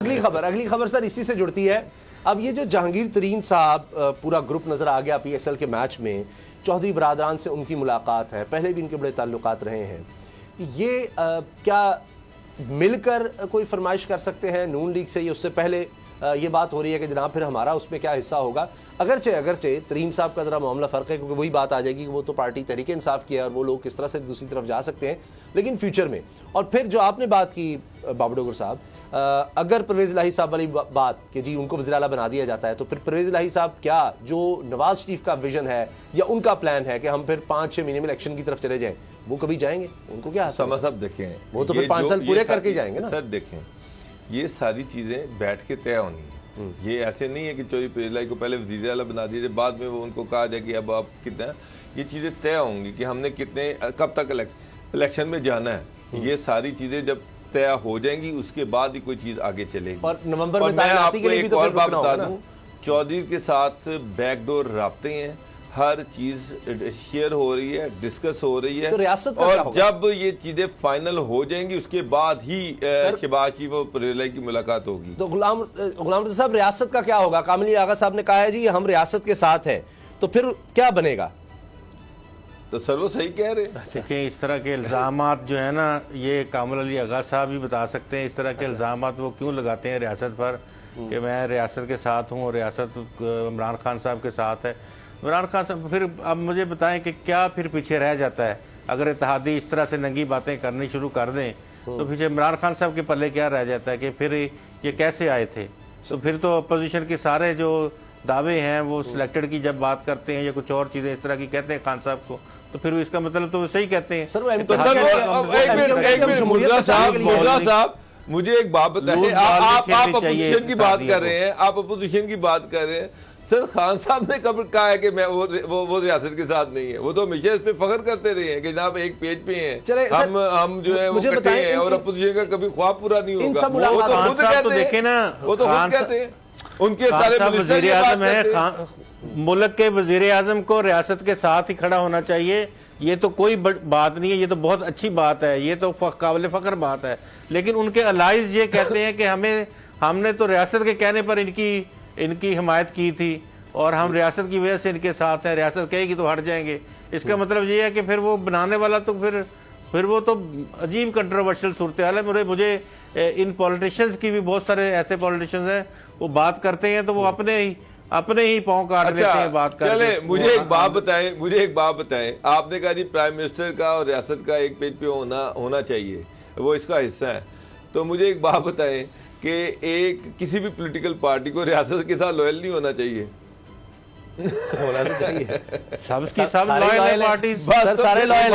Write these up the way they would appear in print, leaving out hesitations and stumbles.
اگلی خبر سر اسی سے جڑتی ہے. اب یہ جو جہانگیر ترین صاحب پورا گروپ نظر آ گیا پی ایس ایل کے میچ میں, چودھری برادران سے ان کی ملاقات ہے, پہلے بھی ان کے بڑے تعلقات رہے ہیں. یہ کیا مل کر کوئی فرمائش کر سکتے ہیں نون لیگ سے, یہ اس سے پہلے یہ بات ہو رہی ہے کہ جناب پھر ہمارا اس میں کیا حصہ ہوگا؟ اگرچہ ترین صاحب کا ذرا معاملہ فرق ہے, کیونکہ وہی بات آ جائے گی کہ وہ تو پارٹی تحریک انصاف کی ہے اور وہ لوگ کس طرح سے دوسری طرف جا سکتے ہیں, لیکن فیوچر میں. اور پھر جو آپ نے بات کی بابو ڈوگر صاحب, اگر پرویز الہی صاحب والی بات کہ جی ان کو وزیر اعلیٰ بنا دیا جاتا ہے, تو پھر پرویز الہی صاحب کیا جو نواز شریف کا ویژن ہے یا ان کا پلان ہے کہ ہم پھر 5-6 مہینے میں الیکشن کی طرف چلے جائیں, وہ کبھی جائیں گے؟ ان کو کیا سمجھ صاحب دیکھیں, وہ تو پھر 5 سال پورے کر کے جائیں گے نا. سر دیکھیں, یہ ساری چیزیں بیٹھ کے طے ہونی ہیں. یہ ایسے نہیں ہے کہ چودھری پرویز الہی کو پہلے وزیر اعلیٰ بنا دیجیے, بعد میں وہ ان کو کہا جائے کہ اب آپ کتنا, یہ چیزیں طے ہوں گی کہ ہم نے کتنے کب تک الیکشن میں جانا ہے. یہ ساری چیزیں جب طے ہو جائیں گی اس کے بعد ہی کوئی چیز آگے چلے گی. اور نومبر میں میں آپ کو ایک اور بات بتا دوں, چودھری کے ساتھ بیک ڈور رابطے ہیں, ہر چیز شیئر ہو رہی ہے, ڈسکس ہو رہی ہے, اور جب یہ چیزیں فائنل ہو جائیں گی اس کے بعد ہی شہباز شریف اور پرویز الہی کی ملاقات ہوگی. تو غلام رضا صاحب, ریاست کا کیا ہوگا؟ کامل آغا صاحب نے کہا ہے جی ہم ریاست کے ساتھ ہیں, تو پھر کیا بنے گا؟ تو سر وہ صحیح کہہ رہے ہیں. دیکھیں اس طرح کے الزامات جو ہیں نا, یہ کامل علی آغا صاحب بھی بتا سکتے ہیں اس طرح کے الزامات وہ کیوں لگاتے ہیں ریاست پر کہ میں ریاست کے ساتھ ہوں اور ریاست عمران خان صاحب کے ساتھ ہے. عمران خان صاحب پھر اب مجھے بتائیں کہ کیا پھر پیچھے رہ جاتا ہے؟ اگر اتحادی اس طرح سے ننگی باتیں کرنی شروع کر دیں تو پیچھے عمران خان صاحب کے پلے کیا رہ جاتا ہے کہ پھر یہ کیسے آئے تھے؟ تو پھر تو اپوزیشن کے سارے جو دعوے ہیں وہ سلیکٹڈ کی جب بات کرتے ہیں یا کچھ اور چیزیں اس طرح کی کہتے ہیں خان صاحب کو, تو پھر اس کا مطلب تو وہ صحیح کہتے ہیں. مرزا صاحب مجھے ایک بات بتائیں, آپ اپوزیشن کی بات کر رہے ہیں, آپ اپوزیشن کی بات کر رہے ہیں. سر خان صاحب نے کب کہا ہے کہ میں وہ ریاست کے ساتھ نہیں ہے؟ وہ تو ہمیشہ اس پہ فخر کرتے رہے ہیں کہ جناب ایک پیج پہ ہیں, ہم جو ہے وہ کٹے ہیں اور اپوزیشن کا کبھی خواب پورا نہیں ہوگا. وہ تو خود کہتے ہیں, وہ تو خود کہتے ہیں. ان کے سارے وزیر اعظم ہے, ملک کے وزیر اعظم کو ریاست کے ساتھ ہی کھڑا ہونا چاہیے. یہ تو کوئی بات نہیں ہے, یہ تو بہت اچھی بات ہے, یہ تو قابل فخر بات ہے. لیکن ان کے الائز یہ کہتے ہیں کہ ہم نے تو ریاست کے کہنے پر ان کی حمایت کی تھی اور ہم ریاست کی وجہ سے ان کے ساتھ ہیں, ریاست کہے گی تو ہٹ جائیں گے. اس کا مطلب یہ ہے کہ پھر وہ بنانے والا تو پھر وہ تو عجیب کنٹروورشل صورتحال ہے. مجھے ان پولیٹیشنز کی بھی بہت سارے ایسے پولیٹیشنز ہیں وہ بات کرتے ہیں تو وہ اپنے ہی پاؤں کاٹ دیتے ہیں بات کرتے ہیں. چلیں مجھے ایک بات بتائیں, آپ نے کہا جی پرائم منسٹر کا اور ریاست کا ایک پیج پہ ہونا چاہیے, وہ اس کا حصہ ہے. تو مجھے ایک بات بتائیں کہ کسی بھی پولیٹیکل پارٹی کو ریاست کے ساتھ لوئل نہیں ہونا چاہیے. ہونا تو چاہیے, سب کی سب لوئل پارٹیز, سارے لوئل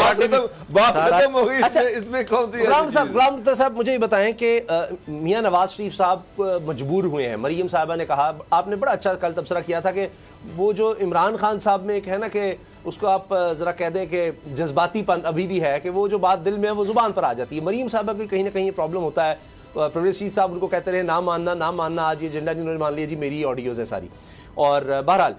بات ختم ہو گئی. اس میں کون سی غلام صاحب مجھے یہ بتائیں کہ میاں نواز شریف صاحب مجبور ہوئے ہیں. مریم صاحبہ نے کہا, آپ نے بڑا اچھا کل تبصرہ کیا تھا کہ وہ جو عمران خان صاحب میں ایک ہے نا کہ اس کو آپ ذرا کہہ دیں کہ جذباتی پن ابھی بھی ہے, کہ وہ جو بات دل میں ہے وہ زبان پر آ جاتی ہے. مریم صاحبہ کو کہیں نہ کہیں پرابلم ہوتا ہے. پرویز شریف صاحب ان کو کہتے رہے نہ ماننا, آج یہ ایجنڈا انہوں نے مان لیا جی, میری آڈیوز ہیں ساری. اور بہرحال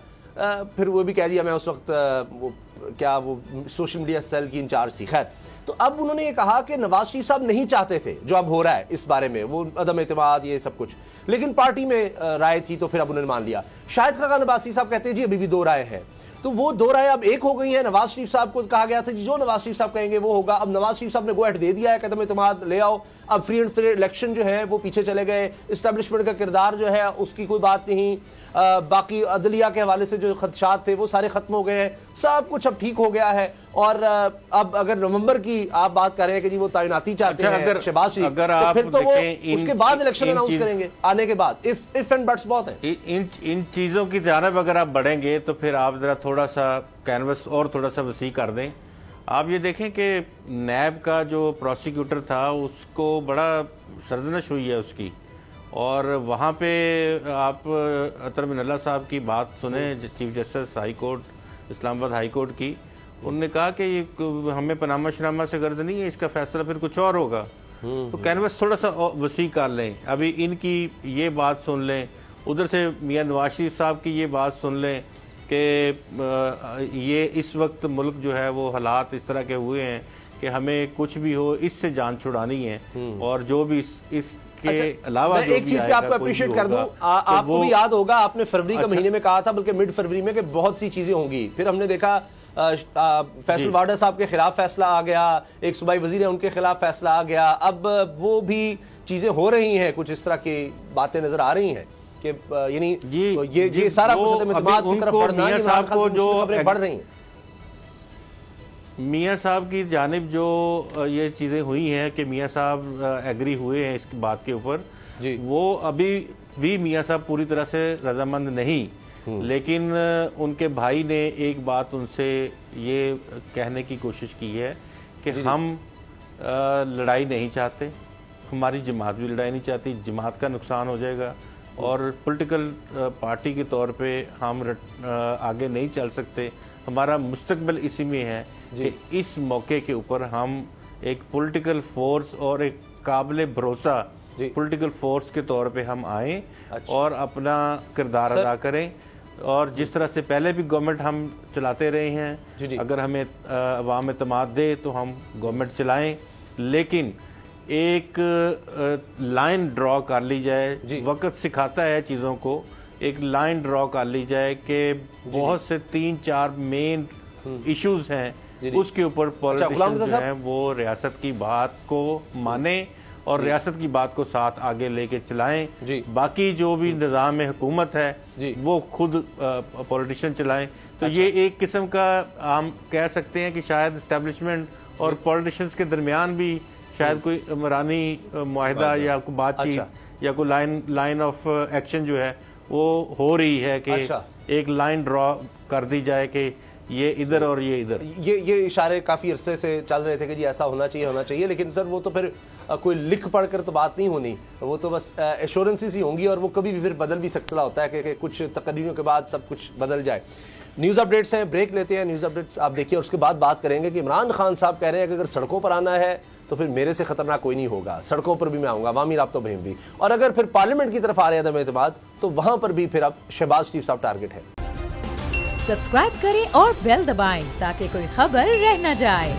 پھر وہ بھی کہہ دیا, میں اس وقت وہ سوشل میڈیا سیل کی انچارج تھی. خیر, تو اب انہوں نے یہ کہا کہ نواز شریف صاحب نہیں چاہتے تھے جو اب ہو رہا ہے اس بارے میں, وہ عدم اعتماد یہ سب کچھ, لیکن پارٹی میں رائے تھی تو پھر اب انہوں نے مان لیا. شاہد خاقان عباسی صاحب کہتے ہیں جی ابھی بھی 2 رائے ہیں, تو وہ 2 رائے اب ایک ہو گئی ہیں. نواز شریف صاحب کو کہا گیا تھا جی جو نواز شریف صاحب کہیں گے وہ ہوگا. اب نواز شریف صاحب نے گو ہیڈ دے دیا ہے کہ عدم اعتماد لے آؤ. اب فری اینڈ فیئر الیکشن جو ہے وہ پیچھے چلے گئے. اسٹیبلشمنٹ کا کردار جو ہے اس کی کوئی بات نہیں. باقی عدلیہ کے حوالے سے جو خدشات تھے وہ سارے ختم ہو گئے ہیں. سب کچھ اب ٹھیک ہو گیا ہے. اور اب اگر نومبر کی آپ بات کر رہے ہیں کہ جی وہ تعیناتی چاہتے ہیں شہباز شریف, تو پھر تو وہ اس کے بعد الیکشن اناؤنس کریں گے آنے کے بعد. اف اینڈ بٹس بہت ہیں. ان چیزوں کی جانب اگر آپ بڑھیں گے تو پھر آپ ذرا تھوڑا سا کینوس اور تھوڑا سا وسیع کر دیں. آپ یہ دیکھیں کہ نیب کا جو پروسیکیوٹر تھا اس کو بڑا سرزنش ہوئی ہے اس کی, اور وہاں پہ آپ اطہر من اللہ صاحب کی بات سنیں, چیف جسٹس ہائی کورٹ اسلام آباد ہائی کورٹ کی. انہوں نے کہا کہ یہ ہمیں پاناما شناما سے غرض نہیں ہے, اس کا فیصلہ پھر کچھ اور ہوگا. تو کینوس تھوڑا سا وسیع کر لیں. ابھی ان کی یہ بات سن لیں, ادھر سے میاں نواز شریف صاحب کی یہ بات سن لیں کہ یہ اس وقت ملک جو ہے وہ حالات اس طرح کے ہوئے ہیں کہ ہمیں کچھ بھی ہو اس سے جان چھڑانی ہے, اور جو بھی اس کے علاوہ ایک چیز پہ آپ کو اپریشیٹ کر دوں, آپ کو بھی یاد ہوگا آپ نے فروری کے مہینے میں کہا تھا, بلکہ مڈ فروری میں, کہ بہت سی چیزیں ہوں گی. پھر ہم نے دیکھا فیصل وارڈر صاحب کے خلاف فیصلہ آ گیا, ایک صوبائی وزیر ہے ان کے خلاف فیصلہ آ گیا. اب وہ بھی چیزیں ہو رہی ہیں, کچھ اس طرح کی باتیں نظر آ رہی ہیں کہ یعنی یہ سارا عدم اعتماد کی طرف بڑھنا, عمران خان سے خبریں بڑھ رہی ہیں. میاں صاحب کی جانب جو یہ چیزیں ہوئی ہیں کہ میاں صاحب ایگری ہوئے ہیں اس بات کے اوپر, وہ ابھی بھی میاں صاحب پوری طرح سے رضامند نہیں, لیکن ان کے بھائی نے ایک بات ان سے یہ کہنے کی کوشش کی ہے کہ ہم لڑائی نہیں چاہتے, ہماری جماعت بھی لڑائی نہیں چاہتی, جماعت کا نقصان ہو جائے گا, اور پولیٹیکل پارٹی کے طور پہ ہم آگے نہیں چل سکتے, ہمارا مستقبل اسی میں ہے کہ اس موقع کے اوپر ہم ایک پولیٹیکل فورس اور ایک قابل بھروسہ پولیٹیکل فورس کے طور پہ ہم آئیں اور اپنا کردار ادا کریں. اور جس طرح سے پہلے بھی گورنمنٹ ہم چلاتے رہے ہیں, اگر ہمیں عوام اعتماد دے تو ہم گورنمنٹ چلائیں, لیکن ایک لائن ڈرا کر لی جائے. وقت سکھاتا ہے چیزوں کو, ایک لائن ڈرا کر لی جائے کہ بہت سے 3-4 مین ایشوز ہیں, اس کے اوپر پولیٹیشنز جو ہیں وہ ریاست کی بات کو مانیں اور ریاست کی بات کو ساتھ آگے لے کے چلائیں. باقی جو بھی نظام حکومت ہے وہ خود پولیٹیشن چلائیں. تو یہ ایک قسم کا ہم کہہ سکتے ہیں کہ شاید اسٹیبلشمنٹ اور پولیٹیشنز کے درمیان بھی شاید کوئی عمرانی معاہدہ یا کوئی بات چیت یا کوئی لائن آف ایکشن جو ہے وہ ہو رہی ہے کہ ایک لائن ڈرا کر دی جائے کہ یہ ادھر اور یہ ادھر. یہ اشارے کافی عرصے سے چل رہے تھے کہ جی ایسا ہونا چاہیے, لیکن سر وہ تو پھر کوئی لکھ پڑھ کر تو بات نہیں ہونی, وہ تو بس ایشورنسز ہی ہوں گی, اور وہ کبھی بھی پھر بدل بھی سکتا ہوتا ہے کہ کچھ تقریروں کے بعد سب کچھ بدل جائے. نیوز اپڈیٹس ہیں, بریک لیتے ہیں, نیوز اپڈیٹس آپ دیکھیے, اور اس کے بعد بات کریں گے کہ عمران خان صاحب کہہ رہے ہیں کہ اگر سڑکوں پر آنا ہے تو پھر میرے سے خطرناک کوئی نہیں ہوگا, سڑکوں پر بھی میں آؤں گا, عوامی رابطوں میں بھی, اور اگر پھر پارلیمنٹ کی طرف آ رہے ہیں عدم اعتماد تو وہاں پر بھی پھر اب شہباز شریف صاحب ٹارگٹ ہے. سبسکرائب کریں اور بیل دبائیں تاکہ کوئی خبر رہ نہ جائے.